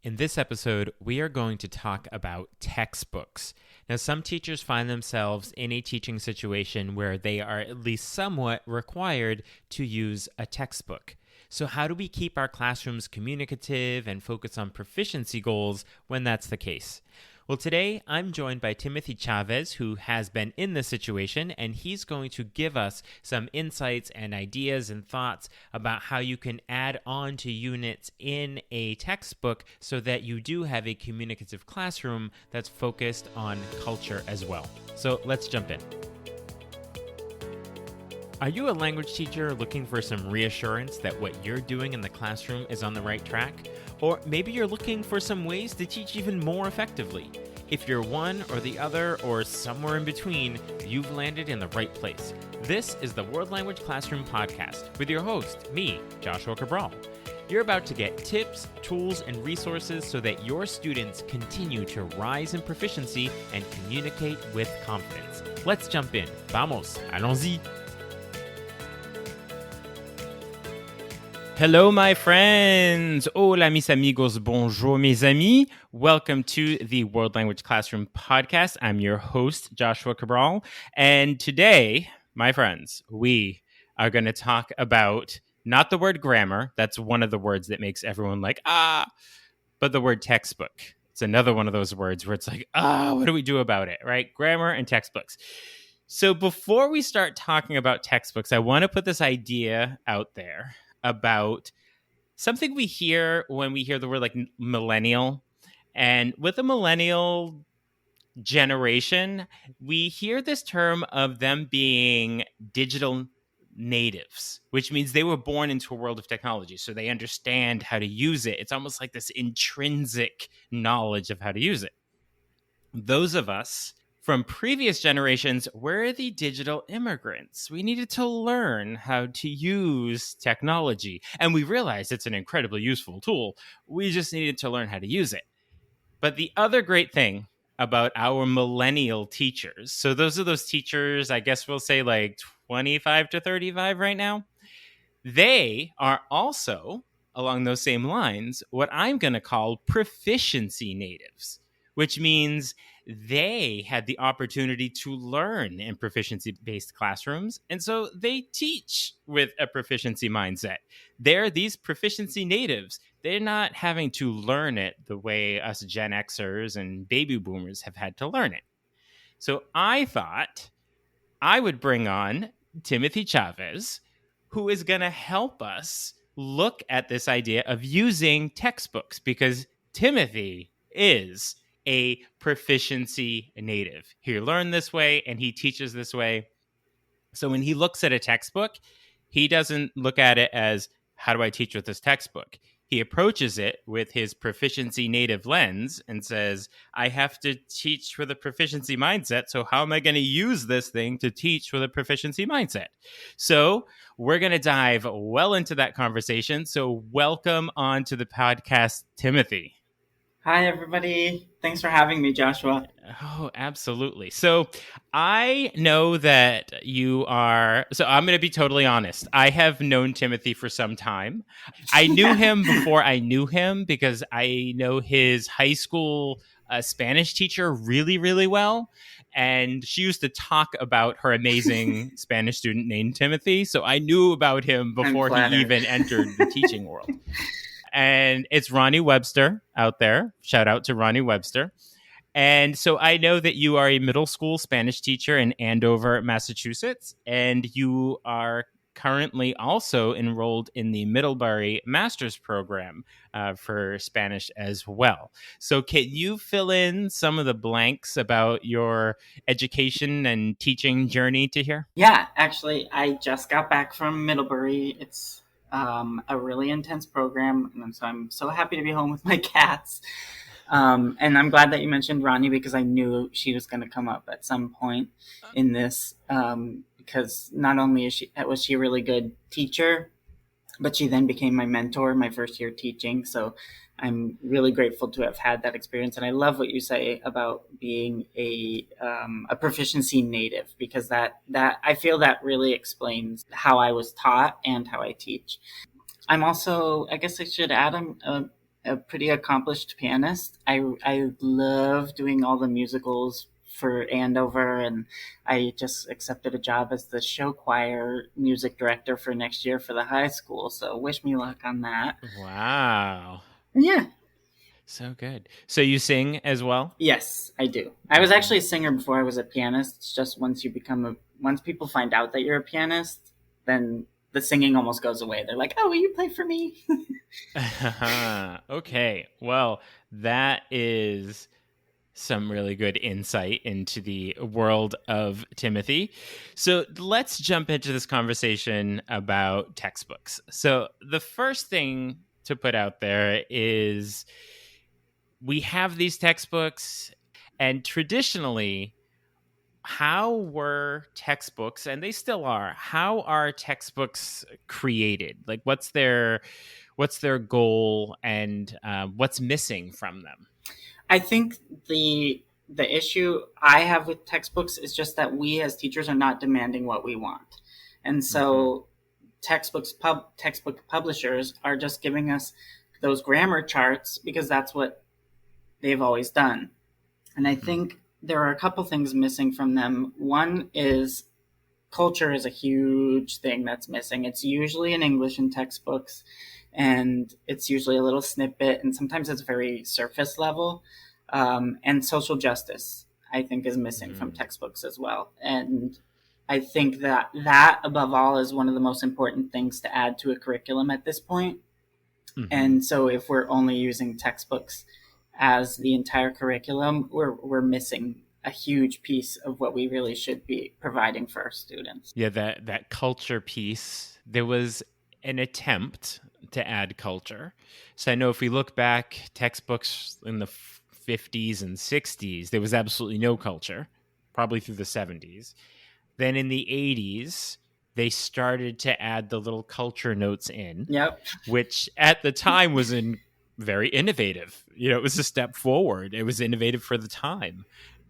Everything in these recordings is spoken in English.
In this episode, we are going to talk about textbooks. Now, some teachers find themselves in a teaching situation where they are at least somewhat required to use a textbook. So how do we keep our classrooms communicative and focus on proficiency goals when that's the case? Well, today I'm joined by Timothy Chavez, who has been in this situation, and he's going to give us some insights and ideas and thoughts about how you can add on to units in a textbook so that you do have a communicative classroom that's focused on culture as well. So let's jump in. Are you a language teacher looking for some reassurance that what you're doing in the classroom is on the right track? Or maybe you're looking for some ways to teach even more effectively. If you're one or the other or somewhere in between, you've landed in the right place. This is the World Language Classroom Podcast with your host, me, Joshua Cabral. You're about to get tips, tools, and resources so that your students continue to rise in proficiency and communicate with confidence. Let's jump in. Vamos, allons-y. Hello, my friends. Hola, mis amigos. Bonjour, mes amis. Welcome to the World Language Classroom Podcast. I'm your host, Joshua Cabral. And today, my friends, we are going to talk about not the word grammar. That's one of the words that makes everyone like, but the word textbook. It's another one of those words where it's like, what do we do about it, right? Grammar and textbooks. So before we start talking about textbooks, I want to put this idea out there about something we hear when we hear the word like millennial. And with the millennial generation, we hear this term of them being digital natives, which means they were born into a world of technology. So they understand how to use it. It's almost like this intrinsic knowledge of how to use it. Those of us from previous generations, we're the digital immigrants. We needed to learn how to use technology. And we realized it's an incredibly useful tool. We just needed to learn how to use it. But the other great thing about our millennial teachers, so those are those teachers, I guess we'll say like 25 to 35 right now, they are also, along those same lines, what I'm going to call proficiency natives, which means they had the opportunity to learn in proficiency-based classrooms, and so they teach with a proficiency mindset. They're these proficiency natives. They're not having to learn it the way us Gen Xers and baby boomers have had to learn it. So I thought I would bring on Timothy Chavez, who is going to help us look at this idea of using textbooks, because Timothy is a proficiency native. He learned this way and he teaches this way. So when he looks at a textbook, he doesn't look at it as, how do I teach with this textbook? He approaches it with his proficiency native lens and says, I have to teach with a proficiency mindset. So how am I going to use this thing to teach with a proficiency mindset? So we're going to dive well into that conversation. So welcome on to the podcast, Timothy. Hi, everybody. Thanks for having me, Joshua. Oh, absolutely. So I know that you are, so I'm going to be totally honest. I have known Timothy for some time. I knew him before I knew him because I know his high school Spanish teacher really, really well. And she used to talk about her amazing Spanish student named Timothy. So I knew about him before he even entered the teaching world. And it's Ronnie Webster out there. Shout out to Ronnie Webster. And so I know that you are a middle school Spanish teacher in Andover, Massachusetts, and you are currently also enrolled in the Middlebury Master's Program for Spanish as well. So can you fill in some of the blanks about your education and teaching journey to here? Yeah, actually, I just got back from Middlebury. It's a really intense program, and so I'm so happy to be home with my cats. And I'm glad that you mentioned Ronnie, because I knew she was going to come up at some point in this, because not only was she a really good teacher, but she then became my mentor my first year teaching. So I'm really grateful to have had that experience. And I love what you say about being a proficiency native, because that I feel that really explains how I was taught and how I teach. I'm also, I guess I should add, I'm a pretty accomplished pianist. I love doing all the musicals for Andover, and I just accepted a job as the show choir music director for next year for the high school. So wish me luck on that. Wow. Yeah. So good. So you sing as well? Yes, I do. I was actually a singer before I was a pianist. It's just once people find out that you're a pianist, then the singing almost goes away. They're like, "Oh, will you play for me?" Okay. Well, that is some really good insight into the world of Timothy. So let's jump into this conversation about textbooks. So the first thing to put out there is we have these textbooks, and traditionally, how were textbooks, and they still are, how are textbooks created? Like what's their goal, and what's missing from them? I think the issue I have with textbooks is just that we as teachers are not demanding what we want, and so textbook publishers are just giving us those grammar charts because that's what they've always done. And I think there are a couple things missing from them. One is culture is a huge thing that's missing. It's usually in English in textbooks, and it's usually a little snippet, and sometimes it's very surface level. And social justice, I think, is missing from textbooks as well. And I think that above all is one of the most important things to add to a curriculum at this point. And so if we're only using textbooks as the entire curriculum, we're missing a huge piece of what we really should be providing for our students. Yeah, that culture piece, there was an attempt to add culture. So I know if we look back, textbooks in the 50s and 60s, there was absolutely no culture, probably through the 70s. Then in the 80s, they started to add the little culture notes in, which at the time was very innovative. It was a step forward. It was innovative for the time.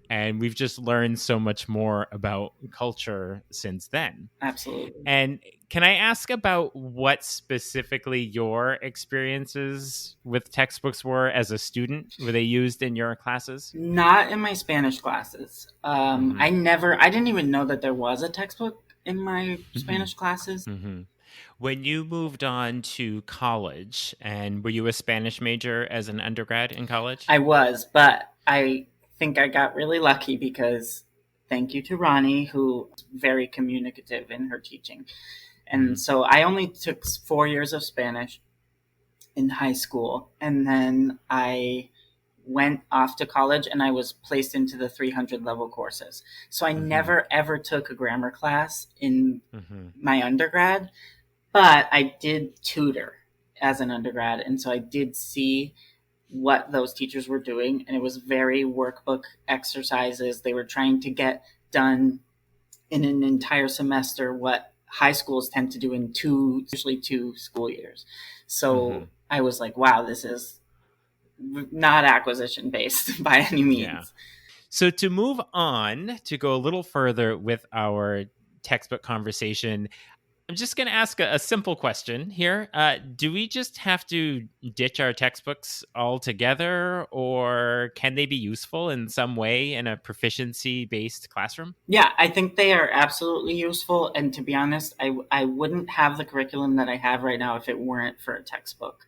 And we've just learned so much more about culture since then. Absolutely. And can I ask about what specifically your experiences with textbooks were as a student? Were they used in your classes? Not in my Spanish classes. I didn't even know that there was a textbook in my Spanish classes. When you moved on to college, and were you a Spanish major as an undergrad in college? I was, but I think I got really lucky because thank you to Ronnie, who was very communicative in her teaching. And so I only took 4 years of Spanish in high school. And then I went off to college and I was placed into the 300 level courses. So I never, ever took a grammar class in my undergrad, but I did tutor as an undergrad. And so I did see what those teachers were doing, and it was very workbook exercises. They were trying to get done in an entire semester what high schools tend to do in usually two school years. So I was like, wow, this is not acquisition based by any means. Yeah. So to move on, to go a little further with our textbook conversation, I'm just going to ask a simple question here. Do we just have to ditch our textbooks altogether, or can they be useful in some way in a proficiency-based classroom? Yeah, I think they are absolutely useful. And to be honest, I wouldn't have the curriculum that I have right now if it weren't for a textbook.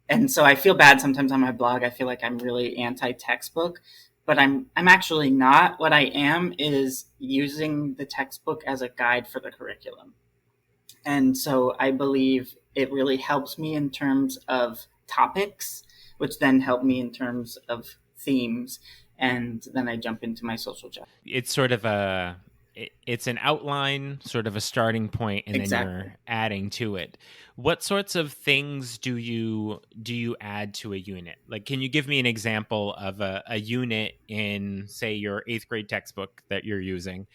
And so I feel bad sometimes on my blog. I feel like I'm really anti-textbook, but I'm actually not. What I am is using the textbook as a guide for the curriculum. And so I believe it really helps me in terms of topics, which then help me in terms of themes. And then I jump into my social justice. It's sort of it's an outline, sort of a starting point, and then you're adding to it. What sorts of things do you add to a unit? Like, can you give me an example of a unit in, say, your 8th grade textbook that you're using,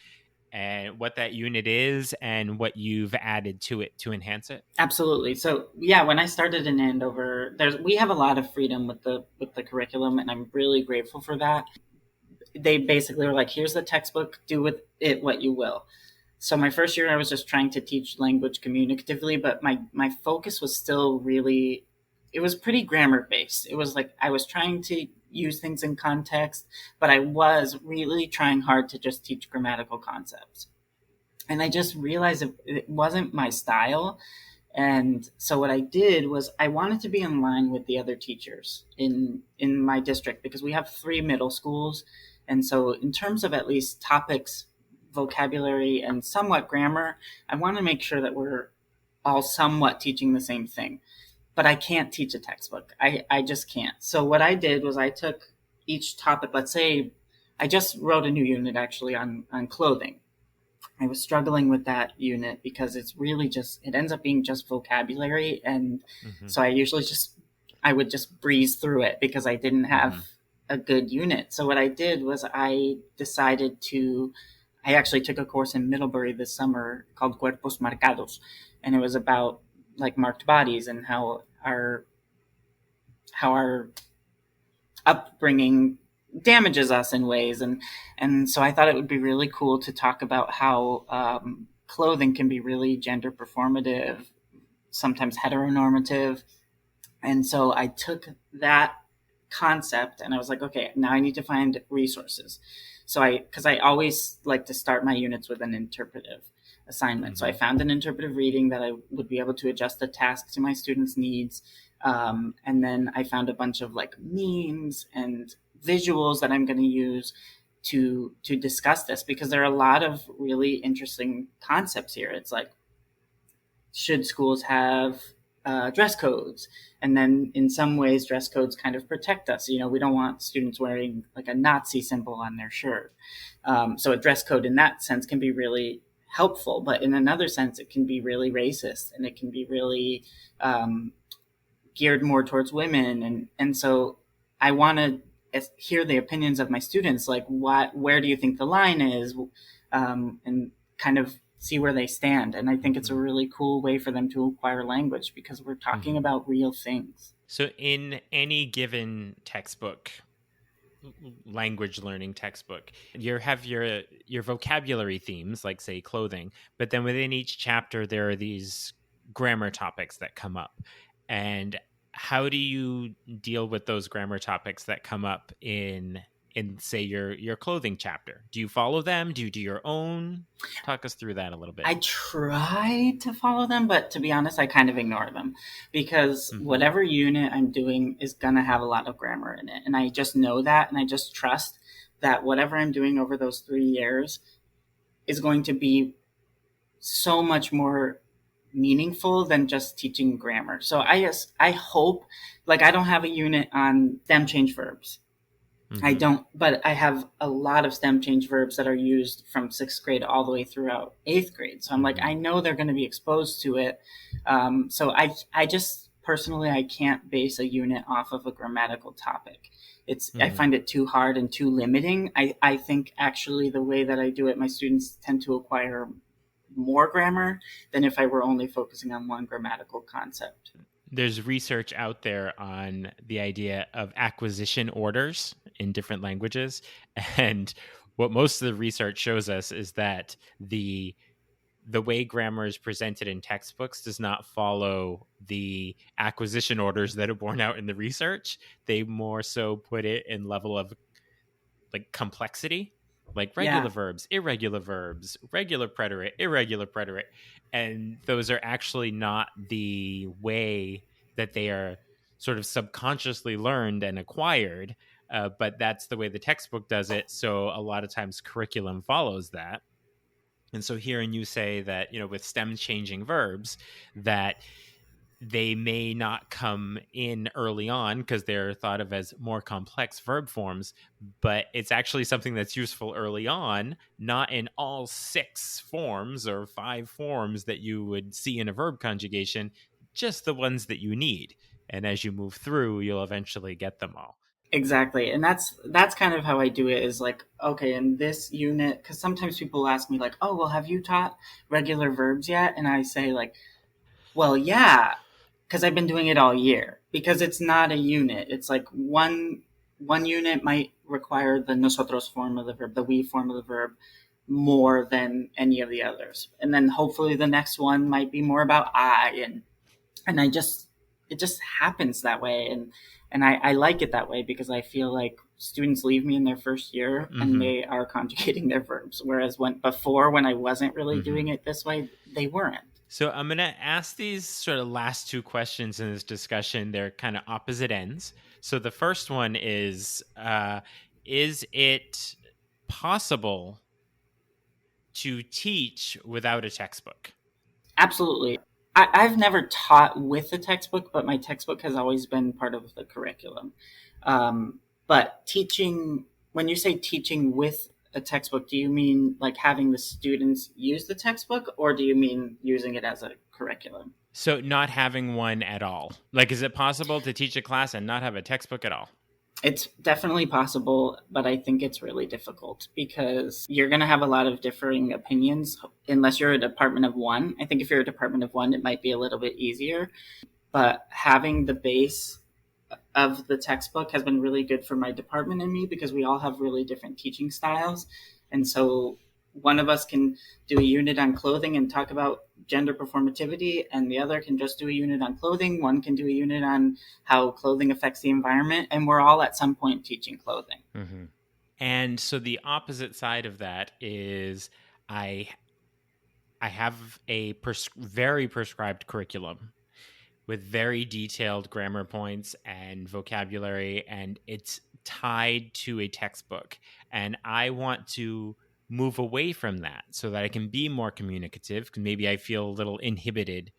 and what that unit is and what you've added to it to enhance it? Absolutely. So yeah, when I started in Andover, we have a lot of freedom with the curriculum, and I'm really grateful for that. They basically were like, here's the textbook, do with it what you will. So my first year I was just trying to teach language communicatively, but my focus was still really it was pretty grammar based. It was like I was trying to use things in context, but I was really trying hard to just teach grammatical concepts. And I just realized it wasn't my style. And so what I did was I wanted to be in line with the other teachers in my district, because we have 3 middle schools. And so in terms of at least topics, vocabulary, and somewhat grammar, I want to make sure that we're all somewhat teaching the same thing. But I can't teach a textbook. I just can't. So what I did was I took each topic. Let's say I just wrote a new unit actually on clothing. I was struggling with that unit because it's really just, it ends up being just vocabulary. And so I would just breeze through it because I didn't have a good unit. So what I did was I actually took a course in Middlebury this summer called Cuerpos Marcados. And it was about like marked bodies and how our upbringing damages us in ways. And so I thought it would be really cool to talk about how clothing can be really gender performative, sometimes heteronormative. And so I took that concept and I was like, okay, now I need to find resources. So because I always like to start my units with an interpretive assignment. So I found an interpretive reading that I would be able to adjust the task to my students' needs. And then I found a bunch of like memes and visuals that I'm going to use to discuss this, because there are a lot of really interesting concepts here. It's like, should schools have dress codes? And then in some ways, dress codes kind of protect us. You know, we don't want students wearing like a Nazi symbol on their shirt. So a dress code in that sense can be really helpful, but in another sense, it can be really racist, and it can be really geared more towards women. And so I want to hear the opinions of my students, like where do you think the line is, and kind of see where they stand. And I think it's a really cool way for them to acquire language, because we're talking about real things. So in any given textbook, language learning textbook, you have your vocabulary themes, like say clothing, but then within each chapter there are these grammar topics that come up. And how do you deal with those grammar topics that come up in say your clothing chapter? Do you follow them? Do you do your own? Talk us through that a little bit. I try to follow them, but to be honest, I kind of ignore them, because whatever unit I'm doing is going to have a lot of grammar in it. And I just know that, and I just trust that whatever I'm doing over those 3 years is going to be so much more meaningful than just teaching grammar. So I hope, like, I don't have a unit on stem change verbs. I don't, but I have a lot of stem change verbs that are used from 6th grade all the way throughout 8th grade. So I'm like, I know they're going to be exposed to it. So I just personally, I can't base a unit off of a grammatical topic. I find it too hard and too limiting. I think actually the way that I do it, my students tend to acquire more grammar than if I were only focusing on one grammatical concept. There's research out there on the idea of acquisition orders in different languages. And what most of the research shows us is that the way grammar is presented in textbooks does not follow the acquisition orders that are borne out in the research. They more so put it in level of like complexity, like regular verbs, regular preterite, irregular preterite. And those are actually not the way that they are sort of subconsciously learned and acquired, but that's the way the textbook does it. So a lot of times curriculum follows that. And so hearing you say that, you know, with stem changing verbs, that they may not come in early on because they're thought of as more complex verb forms, but it's actually something that's useful early on, not in all 6 forms or 5 forms that you would see in a verb conjugation, just the ones that you need. And as you move through, you'll eventually get them all. Exactly. And that's kind of how I do it, is like, okay, in this unit, because sometimes people ask me like, oh, well, have you taught regular verbs yet? And I say like, well, yeah, because I've been doing it all year, because it's not a unit. It's like one unit might require the nosotros form of the verb, the we form of the verb, more than any of the others. And then hopefully the next one might be more about I. And it just happens that way. And I like it that way because I feel like students leave me in their first year and they are conjugating their verbs. Whereas when I wasn't really doing it this way, they weren't. So I'm going to ask these sort of last two questions in this discussion. They're kind of opposite ends. So the first one is it possible to teach without a textbook? Absolutely. I've never taught with a textbook, but my textbook has always been part of the curriculum. But teaching, when you say teaching with a textbook, do you mean like having the students use the textbook, or do you mean using it as a curriculum? So not having one at all. Like, is it possible to teach a class and not have a textbook at all? It's definitely possible, but I think it's really difficult because you're going to have a lot of differing opinions unless you're a department of one. I think if you're a department of one, it might be a little bit easier. But having the base of the textbook has been really good for my department and me because we all have really different teaching styles. And so one of us can do a unit on clothing and talk about gender performativity, and the other can just do a unit on clothing. One can do a unit on how clothing affects the environment, and we're all at some point teaching clothing. Mm-hmm. And so the opposite side of that is I have a very prescribed curriculum with very detailed grammar points and vocabulary, and it's tied to a textbook. And I want to move away from that so that I can be more communicative, because maybe I feel a little inhibited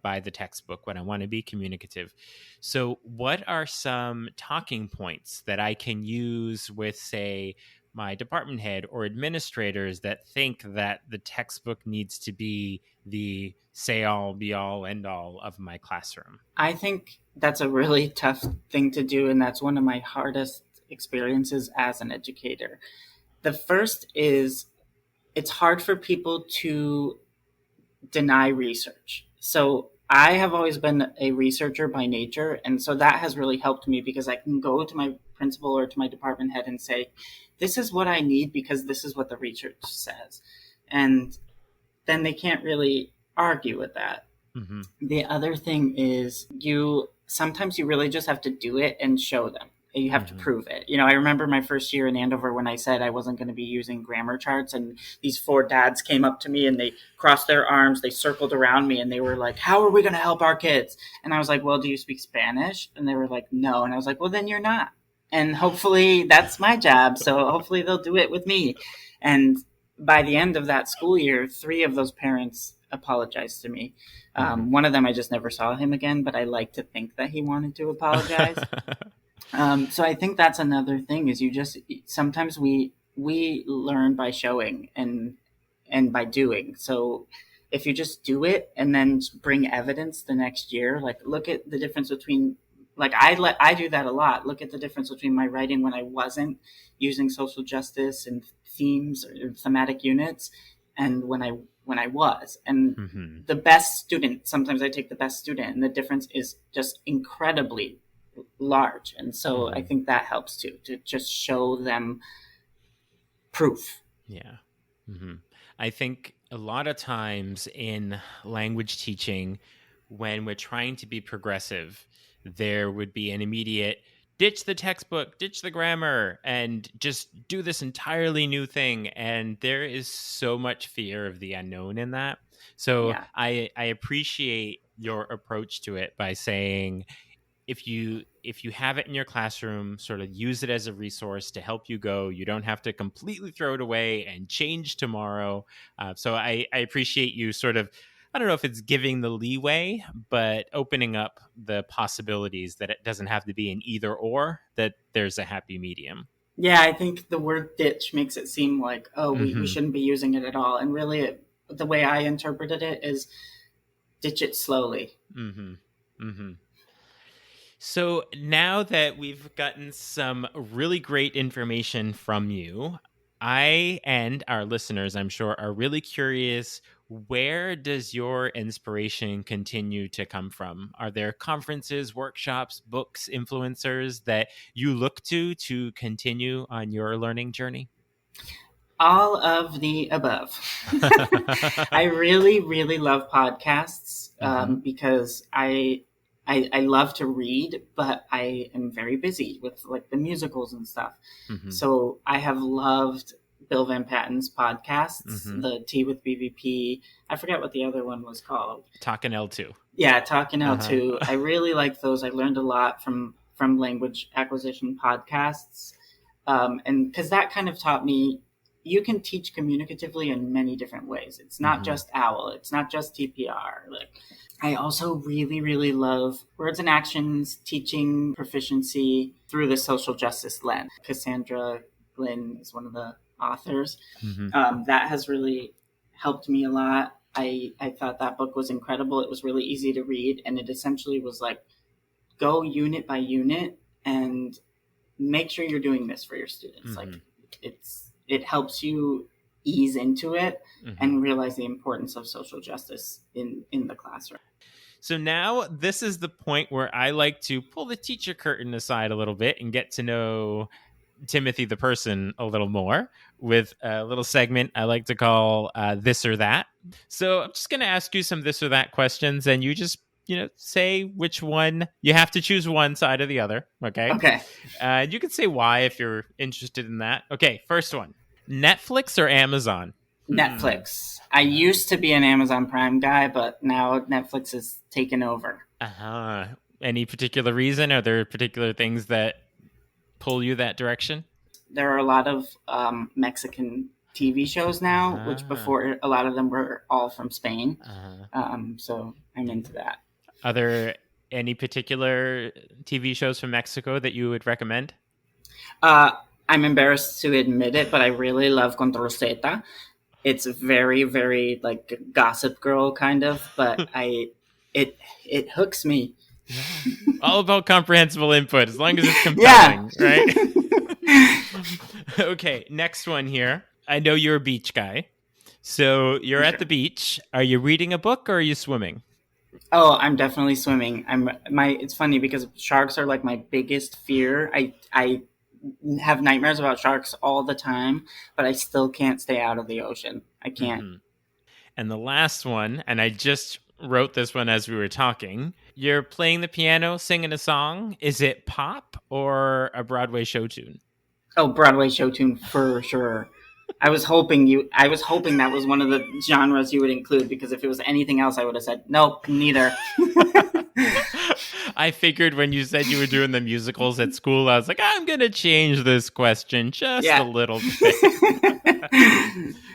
by the textbook when I want to be communicative. So what are some talking points that I can use with, say, my department head or administrators that think that the textbook needs to be the say-all, be-all, end-all of my classroom? I think that's a really tough thing to do, and that's one of my hardest experiences as an educator. The first is it's hard for people to deny research. So I have always been a researcher by nature, and so that has really helped me because I can go to my principal or to my department head and say, this is what I need because this is what the research says. And then they can't really argue with that. Mm-hmm. The other thing is sometimes you really just have to do it and show them. You have to prove it. I remember my first year in Andover when I said I wasn't going to be using grammar charts, and these 4 dads came up to me and they crossed their arms, they circled around me, and they were like, how are we going to help our kids? And I was like, well, do you speak Spanish? And they were like, no. And I was like, well, then you're not. And hopefully that's my job. So hopefully they'll do it with me. And by the end of that school year, 3 of those parents apologized to me. One of them, I just never saw him again, but I like to think that he wanted to apologize. So I think that's another thing is sometimes we learn by showing and by doing. So if you just do it and then bring evidence the next year, like look at the difference between, like I do that a lot. Look at the difference between my writing when I wasn't using social justice and themes or thematic units and when I was. And the best student, sometimes I take the best student, and the difference is just incredibly large. And so I think that helps too, to just show them proof. Yeah. I think a lot of times in language teaching, when we're trying to be progressive, there would be an immediate ditch the textbook, ditch the grammar, and just do this entirely new thing. And there is so much fear of the unknown in that. So yeah. I appreciate your approach to it by saying, if you have it in your classroom, sort of use it as a resource to help you go. You don't have to completely throw it away and change tomorrow. So I appreciate you sort of, I don't know if it's giving the leeway, but opening up the possibilities that it doesn't have to be an either or, that there's a happy medium. Yeah, I think the word ditch makes it seem like, we shouldn't be using it at all. And really, the way I interpreted it is ditch it slowly. So now that we've gotten some really great information from you, I and our listeners, I'm sure, are really curious, where does your inspiration continue to come from? Are there conferences, workshops, books, influencers that you look to continue on your learning journey? All of the above. I really, really love podcasts because I I love to read, but I am very busy with like the musicals and stuff. Mm-hmm. So I have loved Bill Van Patten's podcasts, Mm-hmm. the Tea with BVP. I forget what the other one was called. Talking L2. Yeah, Talking L2. I really like those. I learned a lot from language acquisition podcasts. And because that kind of taught me you can teach communicatively in many different ways. It's not just OWL. It's not just TPR. Like, I also really, really love Words and Actions teaching proficiency through the social justice lens. Cassandra Glynn is one of the authors. That has really helped me a lot. I thought that book was incredible. It was really easy to read, and it essentially was like, go unit by unit and make sure you're doing this for your students. Like, it helps you ease into it and realize the importance of social justice in the classroom. So now this is the point where I like to pull the teacher curtain aside a little bit and get to know Timothy the person a little more with a little segment I like to call This or That. So I'm just going to ask you some this or that questions, and you just say which one. You have to choose one side or the other. Okay. You can say why if you're interested in that. Okay, first one. Netflix or Amazon? Netflix. I used to be an Amazon Prime guy, but now Netflix has taken over. Any particular reason? Are there particular things that pull you that direction? There are a lot of Mexican TV shows now, which before a lot of them were all from Spain. So I'm into that. Are there any particular TV shows from Mexico that you would recommend? I'm embarrassed to admit it, but I really love Control Z. It's very, very like Gossip Girl kind of, but it hooks me. Yeah. All about comprehensible input, as long as it's compelling, right? Okay, next one here. I know you're a beach guy. So you're at the beach. Are you reading a book or are you swimming? Oh, I'm definitely swimming. It's funny because sharks are like my biggest fear. I have nightmares about sharks all the time, but I still can't stay out of the ocean. I can't. And the last one, and I just wrote this one as we were talking. You're playing the piano, singing a song. Is it pop or a Broadway show tune? Oh, Broadway show tune for sure. I was hoping that was one of the genres you would include, because if it was anything else, I would have said, nope, neither. I figured when you said you were doing the musicals at school, I was like, I'm going to change this question just a little bit.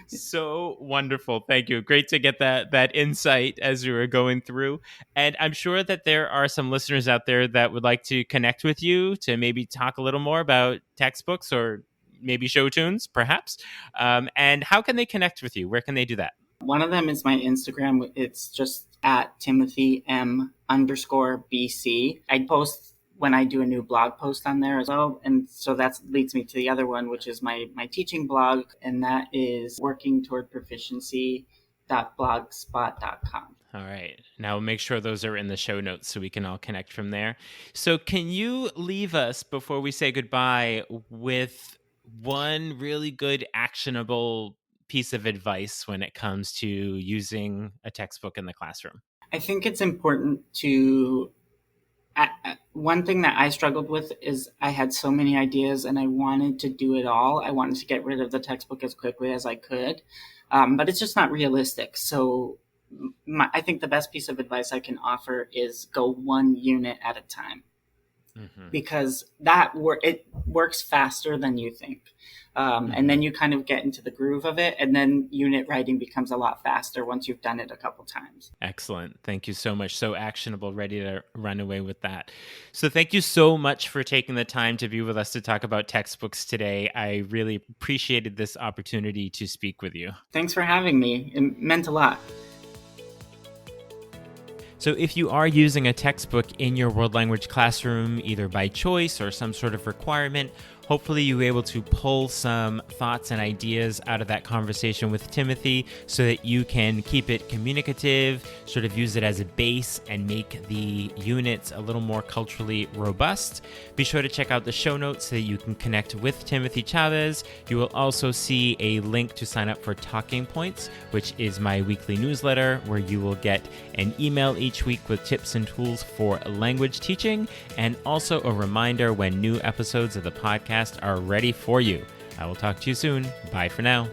So wonderful. Thank you. Great to get that insight as we were going through. And I'm sure that there are some listeners out there that would like to connect with you to maybe talk a little more about textbooks or maybe show tunes, perhaps. And how can they connect with you? Where can they do that? One of them is my Instagram. It's just at Timothy M_BC. I post when I do a new blog post on there as well. And so that leads me to the other one, which is my teaching blog. And that is workingtowardproficiency.blogspot.com. All right. Now make sure those are in the show notes so we can all connect from there. So can you leave us, before we say goodbye, with one really good actionable piece of advice when it comes to using a textbook in the classroom? I think it's important to... one thing that I struggled with is I had so many ideas and I wanted to do it all. I wanted to get rid of the textbook as quickly as I could, but it's just not realistic. So I think the best piece of advice I can offer is go one unit at a time. Because it works faster than you think. And then you kind of get into the groove of it, and then unit writing becomes a lot faster once you've done it a couple times. Excellent. Thank you so much. So actionable, ready to run away with that. So thank you so much for taking the time to be with us to talk about textbooks today. I really appreciated this opportunity to speak with you. Thanks for having me. It meant a lot. So if you are using a textbook in your world language classroom, either by choice or some sort of requirement, Hopefully you were able to pull some thoughts and ideas out of that conversation with Timothy so that you can keep it communicative, sort of use it as a base and make the units a little more culturally robust. Be sure to check out the show notes so that you can connect with Timothy Chavez. You will also see a link to sign up for Talking Points, which is my weekly newsletter where you will get an email each week with tips and tools for language teaching, and also a reminder when new episodes of the podcast are ready for you. I will talk to you soon. Bye for now.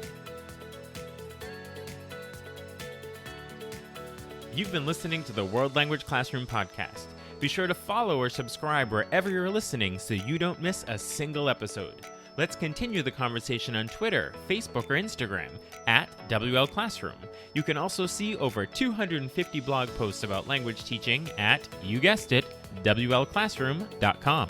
You've been listening to the World Language Classroom podcast. Be sure to follow or subscribe wherever you're listening so you don't miss a single episode. Let's continue the conversation on Twitter, Facebook, or Instagram at WL Classroom. You can also see over 250 blog posts about language teaching at, you guessed it, WLClassroom.com.